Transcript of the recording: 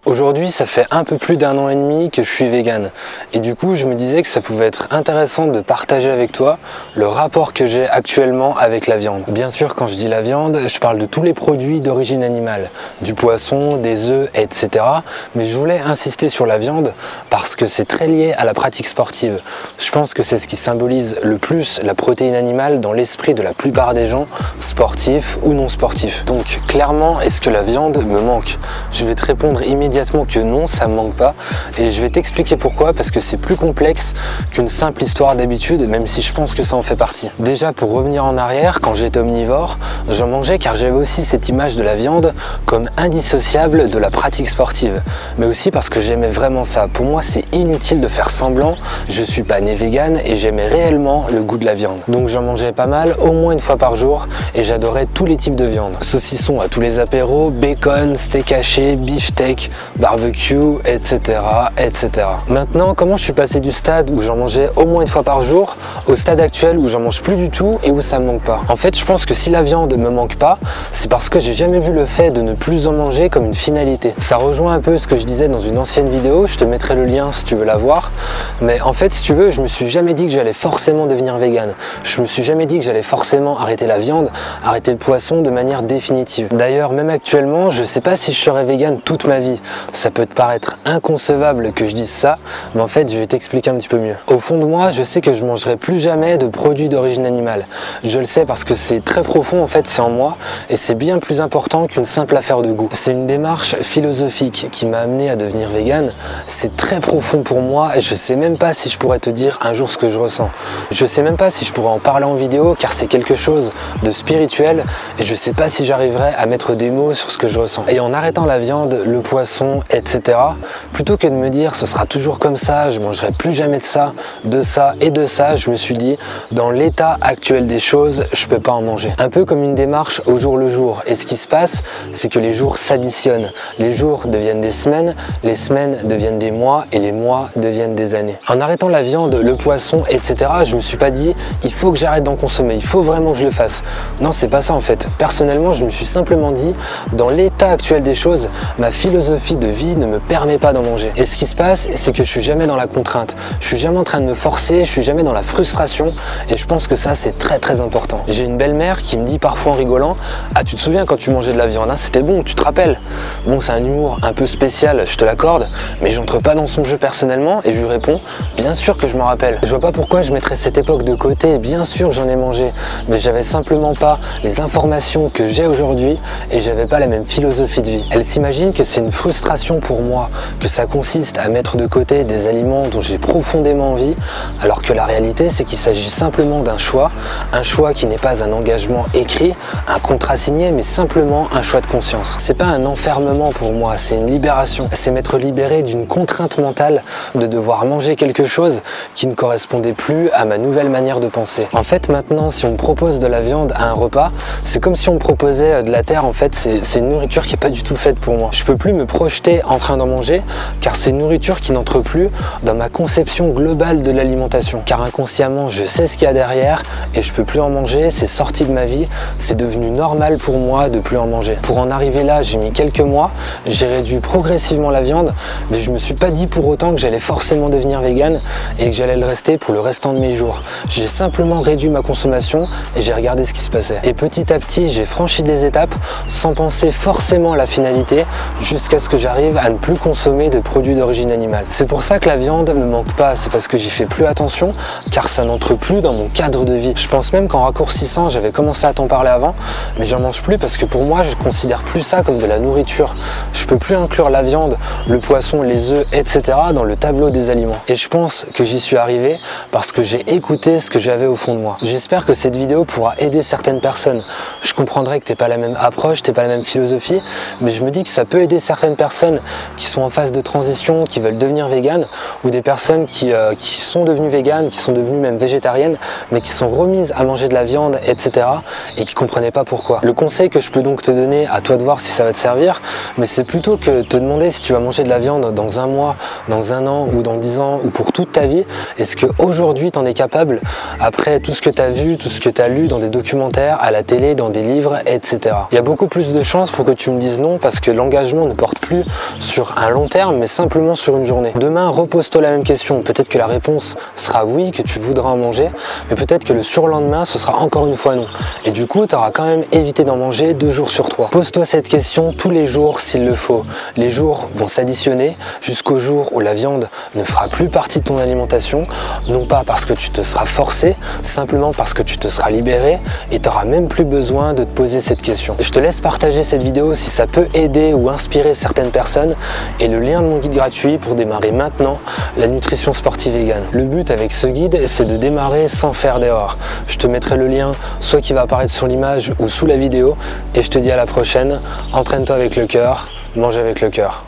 Aujourd'hui, ça fait un peu plus d'1 an et demi que je suis vegan et du coup, je me disais que ça pouvait être intéressant de partager avec toi le rapport que j'ai actuellement avec la viande. Bien sûr, quand je dis la viande, je parle de tous les produits d'origine animale, du poisson, des œufs, etc. Mais je voulais insister sur la viande parce que c'est très lié à la pratique sportive. Je pense que c'est ce qui symbolise le plus la protéine animale dans l'esprit de la plupart des gens, sportifs ou non sportifs. Donc clairement, est-ce que la viande me manque? Je vais te répondre immédiatement que non, ça me manque pas et je vais t'expliquer pourquoi, parce que c'est plus complexe qu'une simple histoire d'habitude, même si je pense que ça en fait partie. Déjà, pour revenir en arrière, quand j'étais omnivore, j'en mangeais car j'avais aussi cette image de la viande comme indissociable de la pratique sportive, mais aussi parce que j'aimais vraiment ça. Pour moi, c'est inutile de faire semblant, je suis pas né vegan et j'aimais réellement le goût de la viande. Donc j'en mangeais pas mal, au moins une fois par jour, et j'adorais tous les types de viande. Saucisson à tous les apéros, bacon, steak haché, beefsteak, barbecue, etc., etc. Maintenant, comment je suis passé du stade où j'en mangeais au moins une fois par jour au stade actuel où j'en mange plus du tout et où ça me manque pas? En fait, je pense que si la viande me manque pas, c'est parce que j'ai jamais vu le fait de ne plus en manger comme une finalité. Ça rejoint un peu ce que je disais dans une ancienne vidéo, je te mettrai le lien si tu veux la voir. Mais en fait, si tu veux, je me suis jamais dit que j'allais forcément devenir vegan. Je me suis jamais dit que j'allais forcément arrêter la viande, arrêter le poisson de manière définitive. D'ailleurs, même actuellement, je sais pas si je serai vegan toute ma vie. Ça peut te paraître inconcevable que je dise ça, mais en fait, je vais t'expliquer un petit peu mieux. Au fond de moi, je sais que je mangerai plus jamais de produits d'origine animale. Je le sais parce que c'est très profond, en fait, c'est en moi, et c'est bien plus important qu'une simple affaire de goût. C'est une démarche philosophique qui m'a amené à devenir vegan. C'est très profond pour moi, et je sais même pas si je pourrais te dire un jour ce que je ressens. Je sais même pas si je pourrais en parler en vidéo, car c'est quelque chose de spirituel, et je sais pas si j'arriverai à mettre des mots sur ce que je ressens. Et en arrêtant la viande, le poisson, etc., plutôt que de me dire ce sera toujours comme ça, je mangerai plus jamais de ça et de ça, je me suis dit dans l'état actuel des choses, je peux pas en manger. Un peu comme une démarche au jour le jour. Et ce qui se passe, c'est que les jours s'additionnent. Les jours deviennent des semaines, les semaines deviennent des mois et les mois deviennent des années. En arrêtant la viande, le poisson, etc., je me suis pas dit il faut que j'arrête d'en consommer, il faut vraiment que je le fasse. Non, c'est pas ça en fait. Personnellement, je me suis simplement dit dans l'état actuel des choses, ma philosophie de vie ne me permet pas d'en manger. Et ce qui se passe, c'est que je suis jamais dans la contrainte. Je suis jamais en train de me forcer, je suis jamais dans la frustration et je pense que ça, c'est très important. J'ai une belle-mère qui me dit parfois en rigolant « Ah, tu te souviens quand tu mangeais de la viande, hein, c'était bon, tu te rappelles ?» Bon, c'est un humour un peu spécial, je te l'accorde, mais j'entre pas dans son jeu personnellement et je lui réponds « Bien sûr que je m'en rappelle. Je vois pas pourquoi je mettrais cette époque de côté, bien sûr j'en ai mangé, mais j'avais simplement pas les informations que j'ai aujourd'hui et j'avais pas la même philosophie de vie. » Elle s'imagine que c'est une frustration pour moi, que ça consiste à mettre de côté des aliments dont j'ai profondément envie, alors que la réalité c'est qu'il s'agit simplement d'un choix, un choix qui n'est pas un engagement écrit, un contrat signé, mais simplement un choix de conscience. C'est pas un enfermement pour moi, c'est une libération. C'est m'être libéré d'une contrainte mentale de devoir manger quelque chose qui ne correspondait plus à ma nouvelle manière de penser. En fait, maintenant, si on me propose de la viande à un repas, c'est comme si on me proposait de la terre. En fait, c'est une nourriture qui est pas du tout faite pour moi. Je peux plus me projeter en train d'en manger, car c'est une nourriture qui n'entre plus dans ma conception globale de l'alimentation. Car inconsciemment, je sais ce qu'il y a derrière et je peux plus en manger, c'est sorti de ma vie, c'est devenu normal pour moi de plus en manger. Pour en arriver là, j'ai mis quelques mois, j'ai réduit progressivement la viande, mais je me suis pas dit pour autant que j'allais forcément devenir vegan et que j'allais le rester pour le restant de mes jours. J'ai simplement réduit ma consommation et j'ai regardé ce qui se passait. Et petit à petit, j'ai franchi des étapes sans penser forcément à la finalité, jusqu'à ce que j'arrive à ne plus consommer de produits d'origine animale. C'est pour ça que la viande me manque pas, c'est parce que j'y fais plus attention, car ça n'entre plus dans mon cadre de vie. Je pense même qu'en raccourcissant, j'avais commencé à t'en parler avant, mais j'en mange plus parce que pour moi, je considère plus ça comme de la nourriture. Je peux plus inclure la viande, le poisson, les œufs, etc. dans le tableau des aliments. Et je pense que j'y suis arrivé parce que j'ai écouté ce que j'avais au fond de moi. J'espère que cette vidéo pourra aider certaines personnes. Je comprendrai que t'es pas la même approche, t'es pas la même philosophie, mais je me dis que ça peut aider certaines personnes qui sont en phase de transition, qui veulent devenir véganes, ou des personnes qui sont devenues véganes, qui sont devenues même végétariennes, mais qui sont remises à manger de la viande, etc. et qui comprenaient pas pourquoi. Le conseil que je peux donc te donner, à toi de voir si ça va te servir, mais c'est plutôt que te demander si tu vas manger de la viande dans un mois, dans un an ou dans 10 ans ou pour toute ta vie. Est-ce qu'aujourd'hui tu en es capable après tout ce que tu as vu, tout ce que tu as lu dans des documentaires, à la télé, dans des livres, etc. Il y a beaucoup plus de chances pour que tu me dises non parce que l'engagement ne porte plus plus sur un long terme, mais simplement sur une journée. Demain, repose-toi la même question. Peut-être que la réponse sera oui, que tu voudras en manger, mais peut-être que le surlendemain, ce sera encore une fois non. Et du coup, tu auras quand même évité d'en manger 2 jours sur 3. Pose-toi cette question tous les jours s'il le faut. Les jours vont s'additionner jusqu'au jour où la viande ne fera plus partie de ton alimentation, non pas parce que tu te seras forcé, simplement parce que tu te seras libéré et tu n'auras même plus besoin de te poser cette question. Je te laisse partager cette vidéo si ça peut aider ou inspirer certaines personnes et le lien de mon guide gratuit pour démarrer maintenant la nutrition sportive végane. Le but avec ce guide, c'est de démarrer sans faire d'erreur. Je te mettrai le lien soit qui va apparaître sur l'image ou sous la vidéo et je te dis à la prochaine. Entraîne-toi avec le cœur, mange avec le cœur.